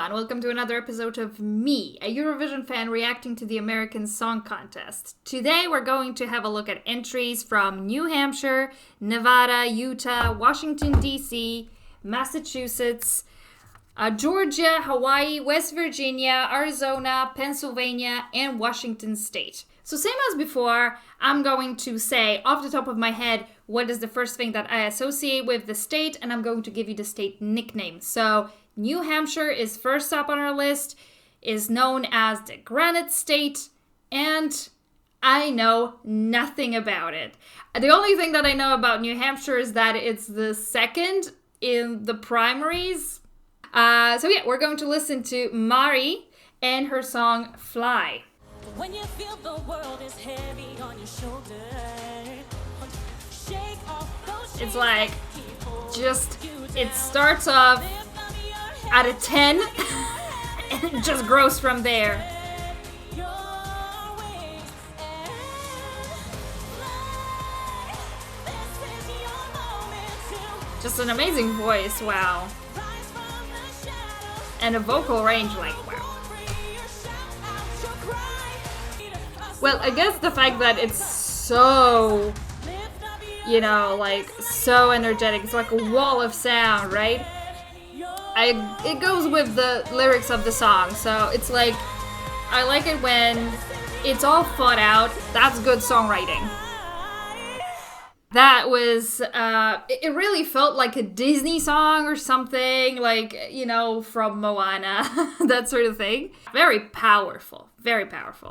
everyone, welcome to another episode of me, a Eurovision fan reacting to the American Song Contest. Today we're going to have a look at entries from New Hampshire, Nevada, Utah, Washington DC, Massachusetts, Georgia, Hawaii, West Virginia, Arizona, Pennsylvania, and Washington State. So same as before, I'm going to say off the top of my head what is the first thing that I associate with the state, and I'm going to give you the state nickname. So New Hampshire is first up on our list, is known as the Granite State, and I know nothing about it. The only thing that I know about New Hampshire is that it's the second in the primaries. So yeah, we're going to listen to Mari and her song Fly. When you feel the world is heavy on your shoulder, shake off those. It's like, it starts off at a 10 and it just grows from there. Just an amazing voice, wow. And a vocal range, like, wow. Well, I guess the fact that it's so, so energetic. It's like a wall of sound, right? It goes with the lyrics of the song. So it's like, I like it when it's all thought out. That's good songwriting. That was, it really felt like a Disney song or something, like, from Moana, that sort of thing. Very powerful,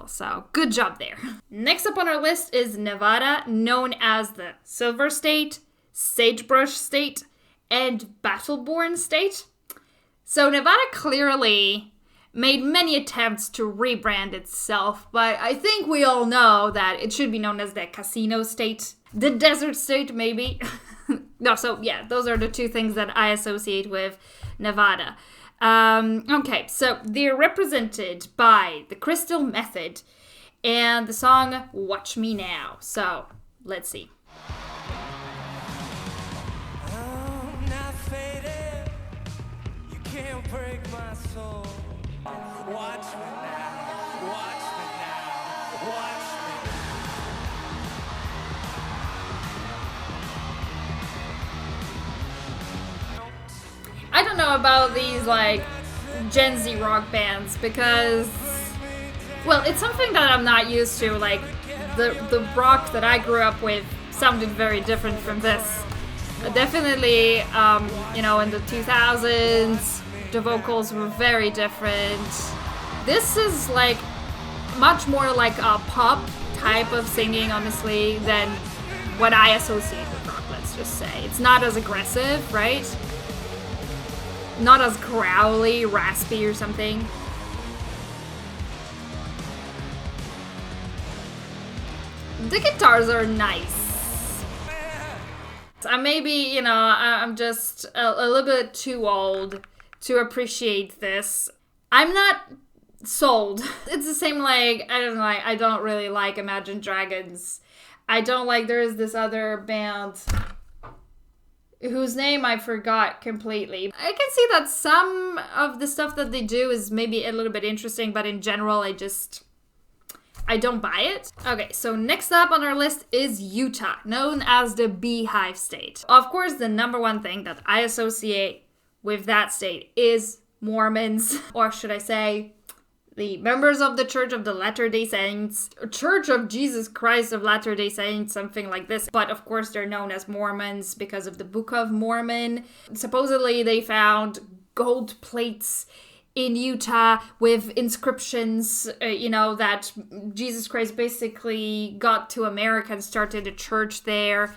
so good job there. Next up on our list is Nevada, known as the Silver State, Sagebrush State, and Battleborn State. So Nevada clearly made many attempts to rebrand itself, but I think we all know that it should be known as the Casino State. The Desert State, maybe. No, so yeah, those are the two things that I associate with Nevada. Okay, so they're represented by the Crystal Method and the song Watch Me Now. So, let's see. I'm not faded. You can't break my soul. Watch me now. Watch me now. Watch me. I don't know about these, Gen Z rock bands because, well, it's something that I'm not used to. Like, the rock that I grew up with sounded very different from this. Definitely, in the 2000s, the vocals were very different. This is, much more like a pop type of singing, honestly, than what I associate with rock, let's just say. It's not as aggressive, right? Not as growly, raspy or something. The guitars are nice. Maybe, I'm just a little bit too old to appreciate this. I'm not sold. It's the same, I don't really like Imagine Dragons. I don't like, there is this other band whose name I forgot completely. I can see that some of the stuff that they do is maybe a little bit interesting, but in general, I don't buy it. Okay, so next up on our list is Utah, known as the Beehive State. Of course, the number one thing that I associate with that state is Mormons, or should I say, the members of the Church of the Latter-day Saints, Church of Jesus Christ of Latter-day Saints, something like this. But of course, they're known as Mormons because of the Book of Mormon. Supposedly, they found gold plates in Utah with inscriptions, that Jesus Christ basically got to America and started a church there.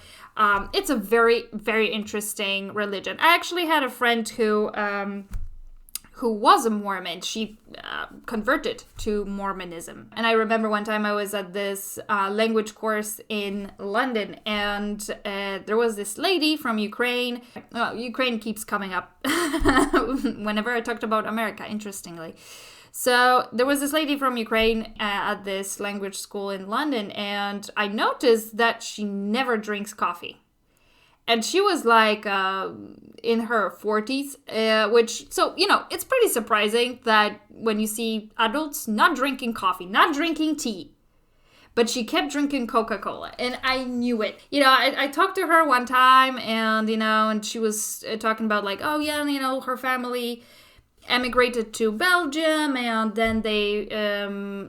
It's a very, very interesting religion. I actually had a friend who was a Mormon. She converted to Mormonism. And I remember one time I was at this language course in London, and there was this lady from Ukraine. Ukraine keeps coming up whenever I talked about America, interestingly. So there was this lady from Ukraine at this language school in London, and I noticed that she never drinks coffee. And she was like in her 40s, which, so, you know, it's pretty surprising that when you see adults not drinking coffee, not drinking tea, but she kept drinking Coca-Cola, and I knew it. You know, I talked to her one time, and, you know, and she was talking about, like, oh, yeah, you know, her family emigrated to Belgium, and then they,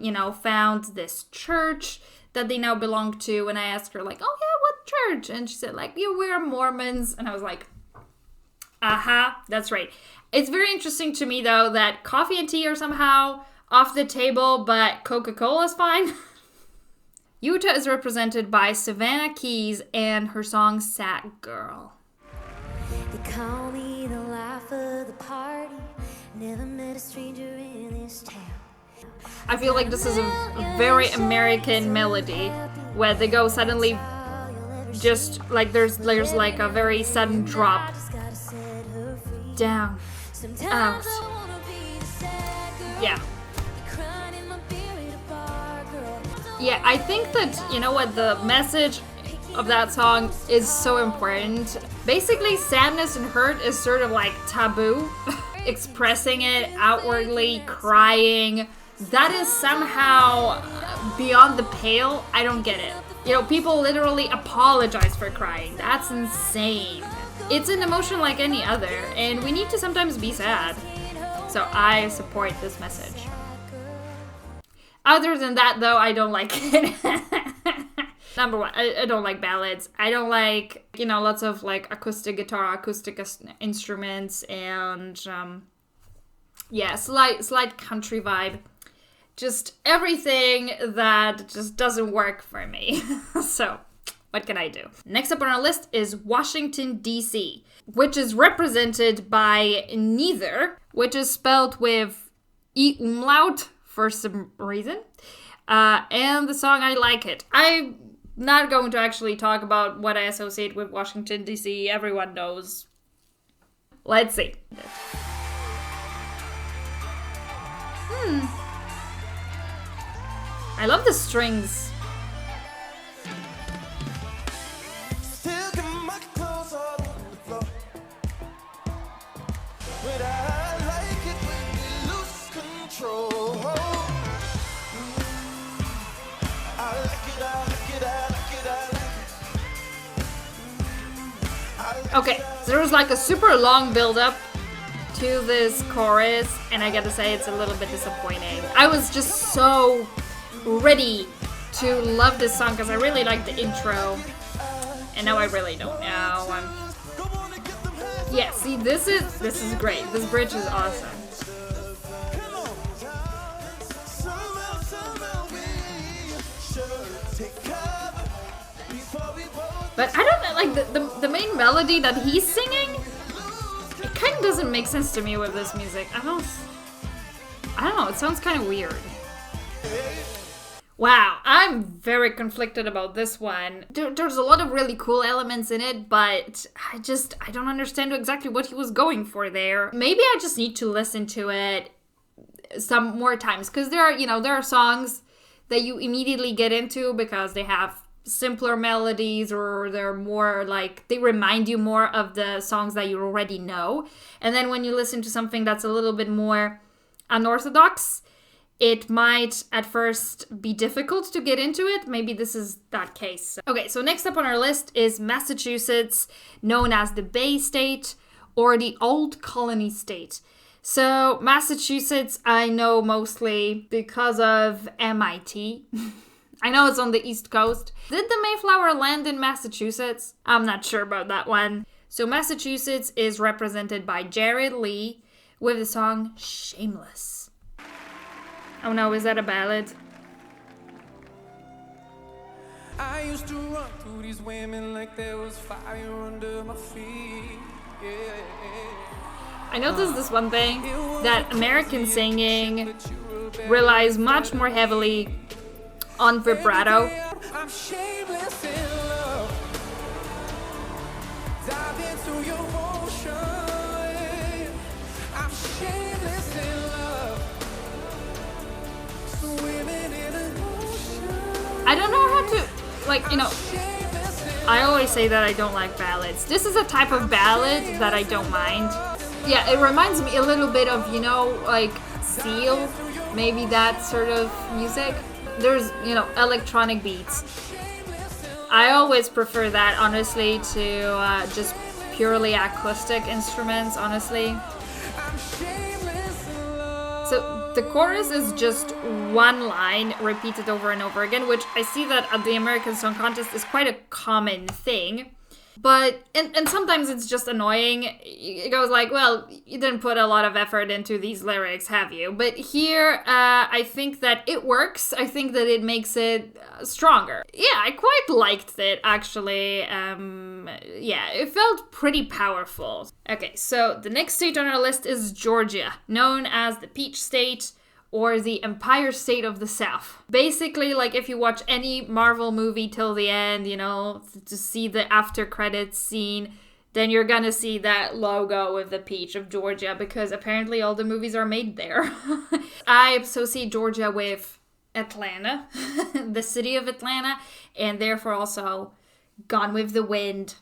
you know, found this church that they now belong to, and I asked her, like, oh, yeah, what church? And she said, like, yeah, we're Mormons, and I was like, aha, that's right. It's very interesting to me, though, that coffee and tea are somehow off the table, but Coca-Cola's fine. Utah is represented by Savannah Keys and her song Sad Girl. They call me the life of the party. Never met a stranger in this town. I feel like this is a very American melody where they go suddenly just like there's like a very sudden drop down, out. Yeah. Yeah, I think that, you know what, the message of that song is so important. Basically, sadness and hurt is sort of like taboo. Expressing it outwardly, crying, that is somehow beyond the pale. I don't get it. You know, people literally apologize for crying. That's insane. It's an emotion like any other, and we need to sometimes be sad. So I support this message. Other than that, though, I don't like it. Number one, I don't like ballads. I don't like, you know, lots of like acoustic guitar, acoustic instruments, and yeah, slight country vibe. Just everything that just doesn't work for me. So, what can I do? Next up on our list is Washington, D.C., which is represented by Neither, which is spelled with E umlaut for some reason. And the song, I like it. I'm not going to actually talk about what I associate with Washington, D.C. Everyone knows. Let's see. I love the strings. Okay, so there was like a super long build-up to this chorus, and I gotta say it's a little bit disappointing. I was just so ready to love this song because I really liked the intro, and now I really don't know. Yeah, see, this is great. This bridge is awesome. But I don't know, like, the main melody that he's singing, it kind of doesn't make sense to me with this music. I don't know, it sounds kind of weird. Wow, I'm very conflicted about this one. There's a lot of really cool elements in it, but I don't understand exactly what he was going for there. Maybe I just need to listen to it some more times, because there are songs that you immediately get into because they have simpler melodies, or they're more like, they remind you more of the songs that you already know. And then when you listen to something that's a little bit more unorthodox, it might at first be difficult to get into it. Maybe this is that case. Okay, so next up on our list is Massachusetts, known as the Bay State or the Old Colony State. So Massachusetts, I know mostly because of MIT. I know it's on the East Coast. Did the Mayflower land in Massachusetts? I'm not sure about that one. So Massachusetts is represented by Jared Lee with the song Shameless. Oh no, is that a ballad? I used to run through these women like there was fire under my feet. Yeah. I noticed this one thing, that American singing relies much more heavily on vibrato. I'm shameless in love. Dive into your ocean. I'm shameless in love. Swimming in an ocean. I don't know how to, like, you know, I always say that I don't like ballads. This is a type of ballad that I don't mind. Yeah, it reminds me a little bit of, you know, like Seal, maybe that sort of music. There's, you know, electronic beats. I always prefer that, honestly, to just purely acoustic instruments, honestly. So the chorus is just one line repeated over and over again, which I see that at the American Song Contest is quite a common thing. But, and sometimes it's just annoying. It goes like, well, you didn't put a lot of effort into these lyrics, have you? But here, I think that it works. I think that it makes it stronger. Yeah, I quite liked it, actually. Yeah, it felt pretty powerful. Okay, so the next state on our list is Georgia, known as the Peach State, or the Empire State of the South. Basically, like, if you watch any Marvel movie till the end, you know, to see the after credits scene, then you're gonna see that logo with the peach of Georgia, because apparently all the movies are made there. I associate Georgia with Atlanta, the city of Atlanta, and therefore also Gone with the Wind,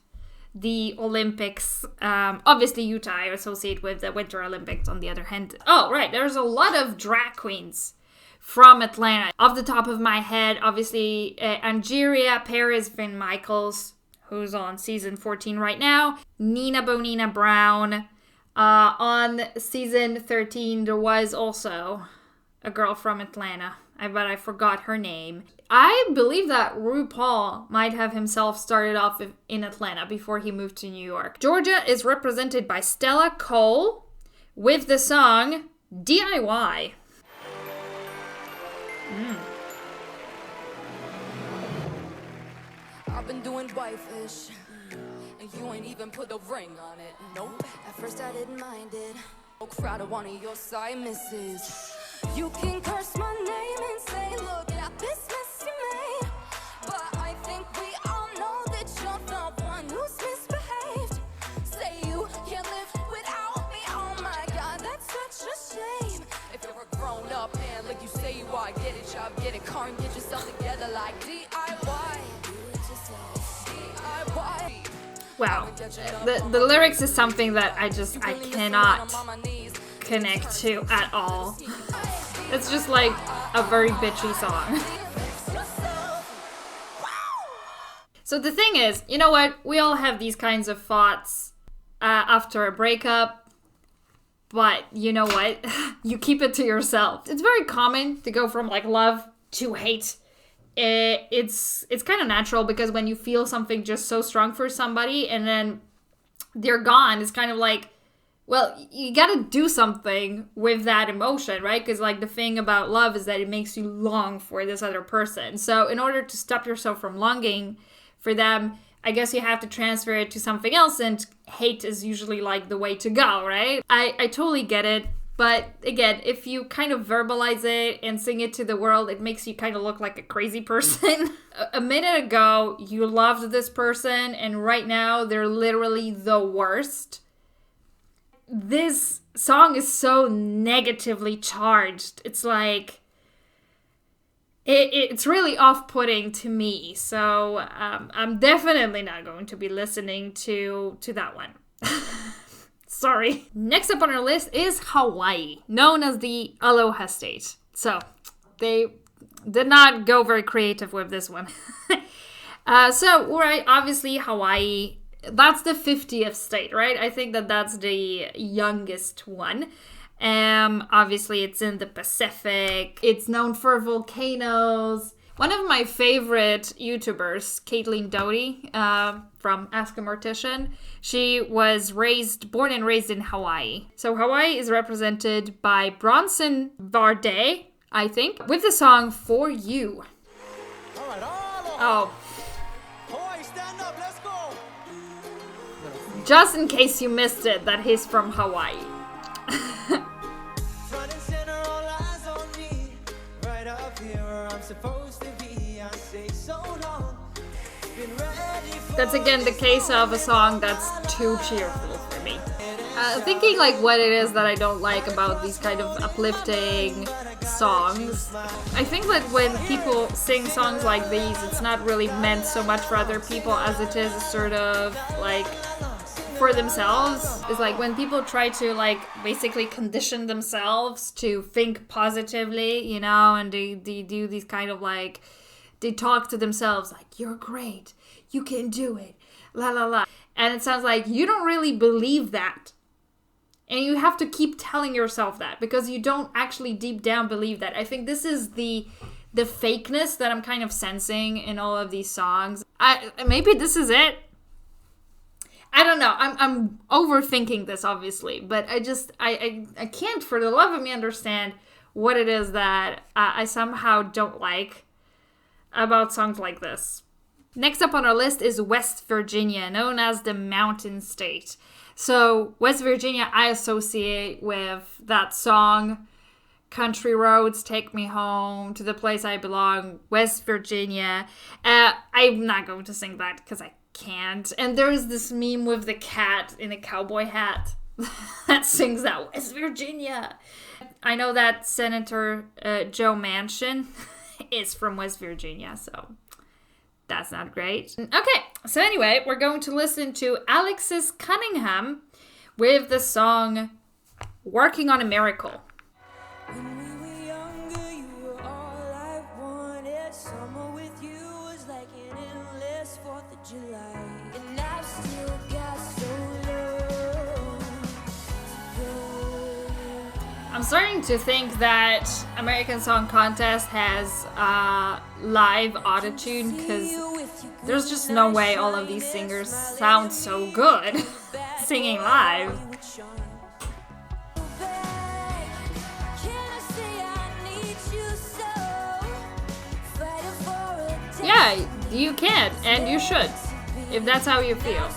the Olympics. Obviously Utah I associate with the Winter Olympics on the other hand. Oh, right, there's a lot of drag queens from Atlanta. Off the top of my head, obviously Angeria Paris Van Michaels, who's on season 14 right now. Nina Bonina Brown. On season 13, there was also a girl from Atlanta, but I forgot her name. I believe that RuPaul might have himself started off in Atlanta before he moved to New York. Georgia is represented by Stella Cole with the song DIY. I've been doing whitefish, and you ain't even put a ring on it. Nope. At first I didn't mind it. Crowd of one of your side misses. You can curse my name and say, look at this mess you made. But I think we all know that you're the one who's misbehaved. Say you can't live without me. Oh my God, that's such a shame. If you're a grown up man, like you say you are, get a job, get a car, and get yourself together like DIY. Wow, the lyrics is something that I cannot connect to at all. It's just like a very bitchy song. So the thing is, you know what? We all have these kinds of thoughts after a breakup. But you know what? You keep it to yourself. It's very common to go from like love to hate. It's kind of natural, because when you feel something just so strong for somebody and then they're gone, it's kind of like, well, you gotta do something with that emotion, right? Because like the thing about love is that it makes you long for this other person. So in order to stop yourself from longing for them, I guess you have to transfer it to something else, and hate is usually like the way to go, right? I totally get it. But again, if you kind of verbalize it and sing it to the world, it makes you kind of look like a crazy person. A minute ago, you loved this person, and right now they're literally the worst. This song is so negatively charged. It's like, it's really off-putting to me. So I'm definitely not going to be listening to that one. Sorry. Next up on our list is Hawaii, known as the Aloha State. So they did not go very creative with this one. Right, obviously Hawaii, that's the 50th state, right? I think that that's the youngest one. Obviously it's in the Pacific. It's known for volcanoes. One of my favorite YouTubers, Caitlin Doughty, from Ask a Mortician, she was born and raised in Hawaii. So Hawaii is represented by Bronson Varday, I think, with the song For You. All right, Oh. Hawaii, stand up, let's go. Just in case you missed it, that he's from Hawaii. Front and center, all eyes on me. Right up here where I'm supposed to be. I say so long. Been ready for That's again the case of a song that's too cheerful for me. it. Thinking like what it is that I don't like about these kind of uplifting songs. I think that when people sing songs like these, it's not really meant so much for other people as it is sort of like for themselves. It's like when people try to like basically condition themselves to think positively, you know, and they do these kind of like, they talk to themselves like, you're great, you can do it, la la la. And it sounds like you don't really believe that. And you have to keep telling yourself that because you don't actually deep down believe that. I think this is the fakeness that I'm kind of sensing in all of these songs. Maybe this is it. I don't know. I'm overthinking this, obviously, but I can't for the love of me understand what it is that I somehow don't like about songs like this. Next up on our list is West Virginia, known as the Mountain State. So West Virginia, I associate with that song, Country Roads Take Me Home to the Place I Belong, West Virginia. I'm not going to sing that because I can't. And there's this meme with the cat in a cowboy hat that sings that, West Virginia. I know that Senator Joe Manchin is from West Virginia, so that's not great. Okay, so anyway, we're going to listen to Alexis Cunningham with the song Working on a Miracle. When we were younger, you were all I wanted. Summer with you was like an endless 4th of July. And I've still got so long to go. I'm starting to think that American Song Contest has live autotune because there's just no way all of these singers sound so good singing live. Yeah, you can, and you should, if that's how you feel.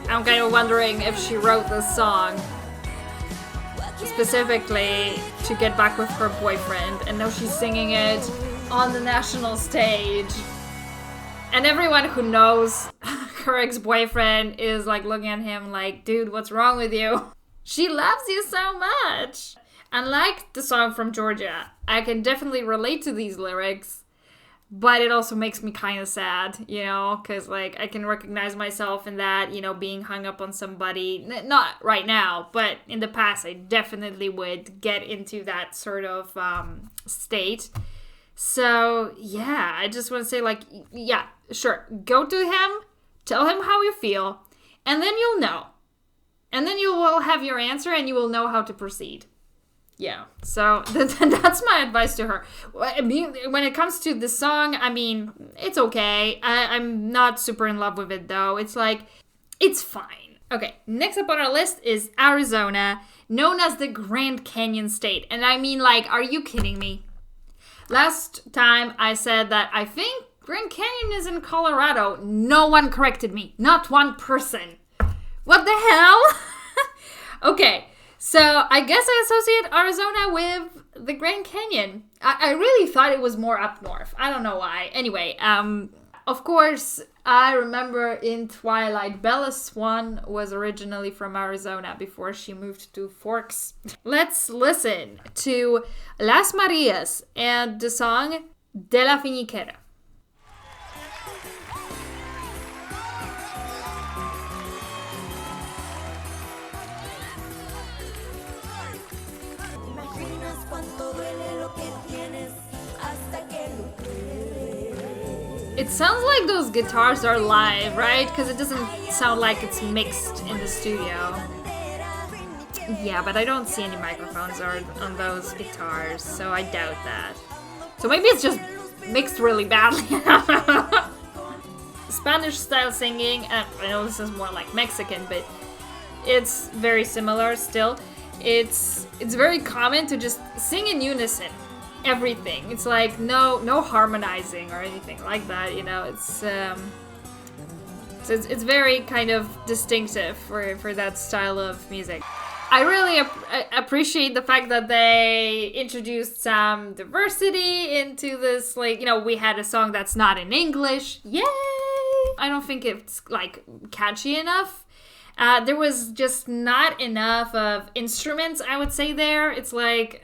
I'm kind of wondering if she wrote this song specifically to get back with her boyfriend, and now she's singing it on the national stage. And everyone who knows her ex-boyfriend is like looking at him like, dude, what's wrong with you? She loves you so much. Unlike the song from Georgia, I can definitely relate to these lyrics, but it also makes me kind of sad, you know, because like I can recognize myself in that, you know, being hung up on somebody. Not right now, but in the past, I definitely would get into that sort of state. So yeah, I just want to say like, yeah, sure, go to him, tell him how you feel, and then you'll know. And then you will have your answer and you will know how to proceed. Yeah, so that's my advice to her. When it comes to the song, I mean, it's okay. I'm not super in love with it, though. It's like, it's fine. Okay, next up on our list is Arizona, known as the Grand Canyon State. And I mean, like, are you kidding me? Last time I said that I think Grand Canyon is in Colorado. No one corrected me. Not one person. What the hell? Okay. So I guess I associate Arizona with the Grand Canyon. I really thought it was more up north. I don't know why. Anyway, of course, I remember in Twilight, Bella Swan was originally from Arizona before she moved to Forks. Let's listen to Las Marias and the song De la Finiquera. It sounds like those guitars are live, right? Because it doesn't sound like it's mixed in the studio. Yeah, but I don't see any microphones on those guitars, so I doubt that. So maybe it's just mixed really badly. Spanish style singing, I know this is more like Mexican, but it's very similar still. It's very common to just sing in unison. Everything. It's like no harmonizing or anything like that, you know. It's very kind of distinctive for that style of music. I really appreciate the fact that they introduced some diversity into this. Like, you know, we had a song that's not in English. Yay! I don't think it's like catchy enough. There was just not enough of instruments, I would say there. It's like,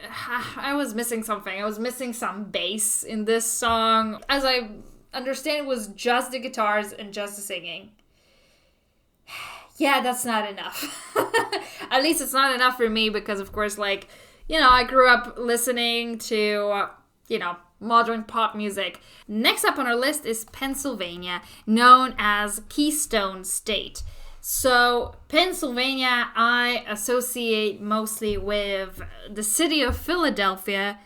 I was missing something. I was missing some bass in this song. As I understand, it was just the guitars and just the singing. Yeah, that's not enough. At least it's not enough for me because, of course, like, you know, I grew up listening to, modern pop music. Next up on our list is Pennsylvania, known as Keystone State. So Pennsylvania, I associate mostly with the city of Philadelphia,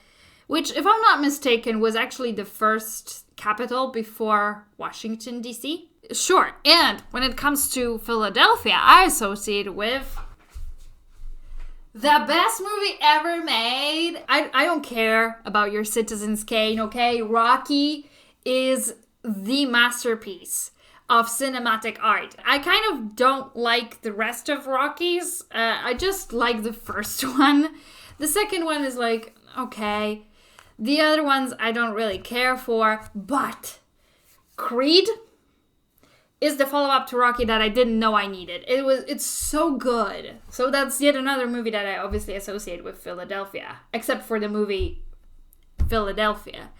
which, if I'm not mistaken, was actually the first capital before Washington, D.C. Sure, and when it comes to Philadelphia, I associate it with the best movie ever made. I don't care about your Citizens Kane, okay? Rocky is the masterpiece of cinematic art. I kind of don't like the rest of Rockies. I just like the first one. The second one is like, okay. The other ones I don't really care for. But Creed is the follow-up to Rocky that I didn't know I needed. It's so good. So that's yet another movie that I obviously associate with Philadelphia. Except for the movie Philadelphia.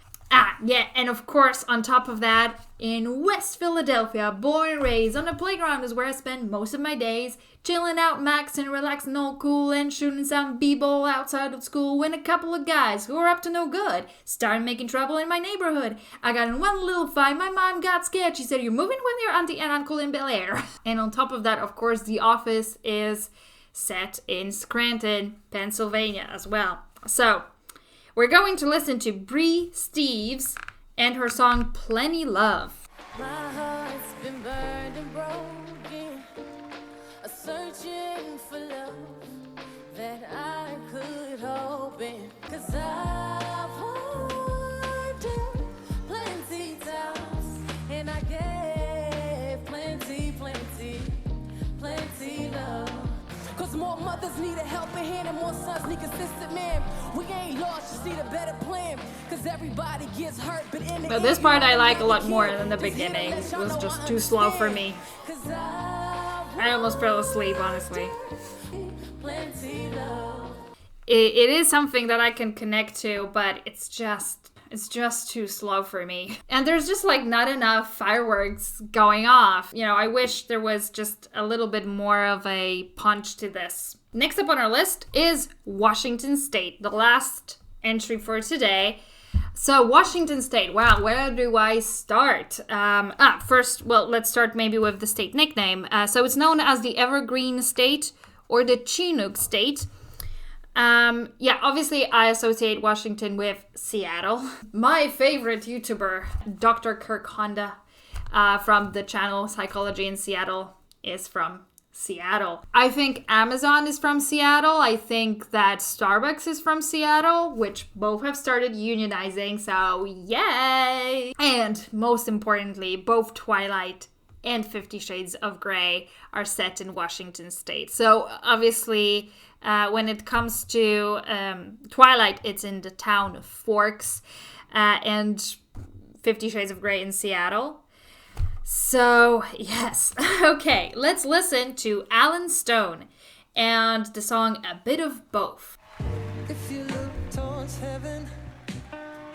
Yeah, and of course, on top of that, in West Philadelphia, born and raised on the playground is where I spend most of my days, chilling out, maxing, relaxing, all cool, and shooting some b-ball outside of school when a couple of guys who are up to no good started making trouble in my neighborhood. I got in one little fight, my mom got scared, she said, "You're moving with your auntie and uncle in Bel Air." And on top of that, of course, The Office is set in Scranton, Pennsylvania as well. So, we're going to listen to Bree Steves and her song Plenty Love. My heart's been burned and broken, searching for love that I could open. 'Cause I've wandered plenty times, and I gave plenty love. 'Cause more mothers need a helping hand and more sons need consistent man. We ain't lost, just need a better plan. 'Cause everybody gets hurt, but in the But this part I like a lot more than the beginning. It was just too slow for me. I almost fell asleep, honestly. It is something that I can connect to, but it's just too slow for me. And there's just like not enough fireworks going off. You know, I wish there was just a little bit more of a punch to this. Next up on our list is Washington State, the last entry for today. So Washington State, wow, where do I start? First, well, let's start maybe with the state nickname. So it's known as the Evergreen State or the Chinook State. Obviously I associate Washington with Seattle. My favorite YouTuber, Dr. Kirk Honda, from the channel Psychology in Seattle, is from Seattle. I think Amazon is from Seattle. I think that Starbucks is from Seattle, which both have started unionizing, so yay! And most importantly, both Twilight and 50 Shades of Grey are set in Washington State. So obviously, when it comes to Twilight, it's in the town of Forks, and 50 Shades of Grey in Seattle. So, yes. Okay, let's listen to Alan Stone and the song A Bit of Both. If you look towards heaven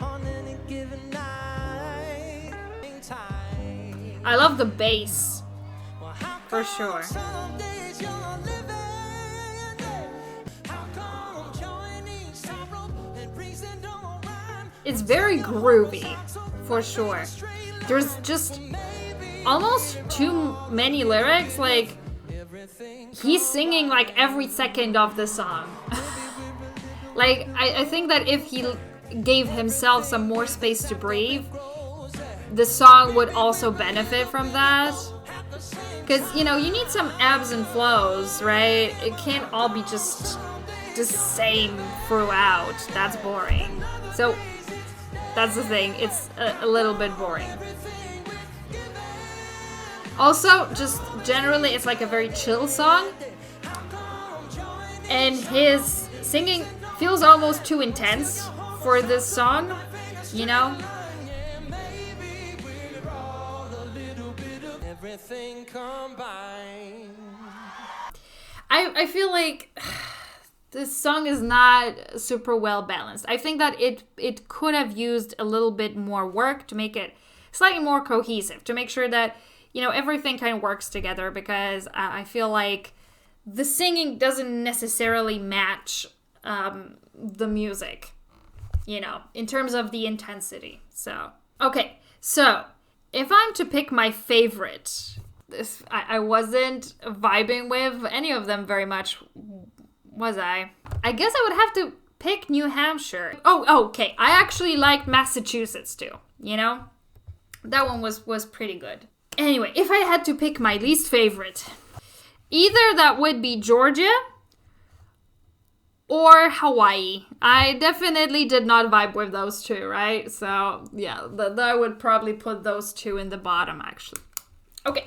on any given night, time. I love the bass, for sure. Some days you're living, how come joining sorrow and reason don't rhyme? It's very groovy, for sure. There's just almost too many lyrics. Like, he's singing like every second of the song. Like, I think that if he gave himself some more space to breathe, the song would also benefit from that. Because, you know, you need some ebbs and flows, right? It can't all be just the same throughout. That's boring. So, that's the thing. It's a little bit boring. Also, just generally, it's like a very chill song. And his singing feels almost too intense for this song, you know? everything combined. I feel like this song is not super well balanced. I think that it could have used a little bit more work to make it slightly more cohesive, to make sure that, you know, everything kind of works together, because I feel like the singing doesn't necessarily match the music, you know, in terms of the intensity. So, okay, so if I'm to pick my favorite, I wasn't vibing with any of them very much, was I? I guess I would have to pick New Hampshire. Oh, okay. I actually liked Massachusetts too, you know? That one was pretty good. Anyway, if I had to pick my least favorite, either that would be Georgia or Hawaii. I definitely did not vibe with those two, right? So, yeah, I would probably put those two in the bottom, actually. Okay.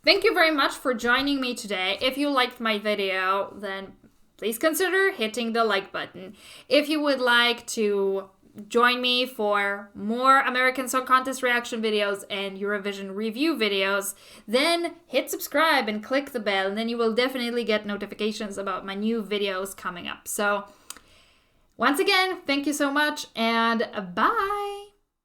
Thank you very much for joining me today. If you liked my video, then please consider hitting the like button. If you would like to join me for more American Song Contest reaction videos and Eurovision review videos, then hit subscribe and click the bell, and then you will definitely get notifications about my new videos coming up. So, once again, thank you so much, and bye!